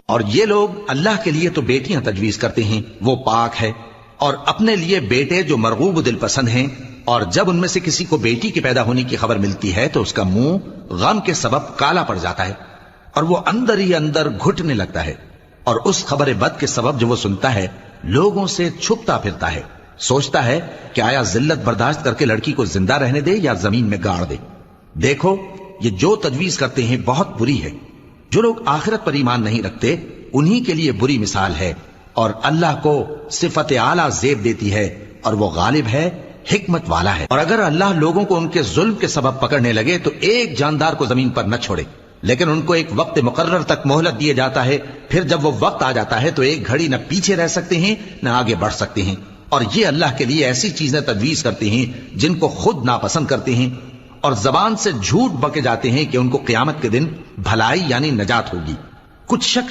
اور یہ لوگ اللہ کے لیے تو بیٹیاں تجویز کرتے ہیں، وہ پاک ہے، اور اپنے لیے بیٹے جو مرغوب دل پسند ہیں، اور جب ان میں سے کسی کو بیٹی کے پیدا ہونے کی خبر ملتی ہے تو اس کا منہ غم کے سبب کالا پڑ جاتا ہے اور وہ اندر ہی اندر گھٹنے لگتا ہے، اور اس خبر بد کے سبب جو وہ سنتا ہے لوگوں سے چھپتا پھرتا ہے، سوچتا ہے کہ آیا ذلت برداشت کر کے لڑکی کو زندہ رہنے دے یا زمین میں گاڑ دے۔ دیکھو یہ جو تجویز کرتے ہیں بہت بری ہے، جو لوگ آخرت پر ایمان نہیں رکھتے انہی کے لیے بری مثال ہے، اور اللہ کو صفت اعلیٰ زیب دیتی ہے اور وہ غالب ہے، حکمت والا ہے۔ اور اگر اللہ لوگوں کو ان کے ظلم کے سبب پکڑنے لگے تو ایک جاندار کو زمین پر نہ چھوڑے، لیکن ان کو ایک وقت مقرر تک مہلت دیے جاتا ہے، پھر جب وہ وقت آ جاتا ہے تو ایک گھڑی نہ پیچھے رہ سکتے ہیں نہ آگے بڑھ سکتے ہیں، اور یہ اللہ کے لیے ایسی چیزیں تجویز کرتے ہیں جن کو خود ناپسند کرتے ہیں، اور زبان سے جھوٹ بکے جاتے ہیں کہ ان کو قیامت کے دن بھلائی یعنی نجات ہوگی۔ کچھ شک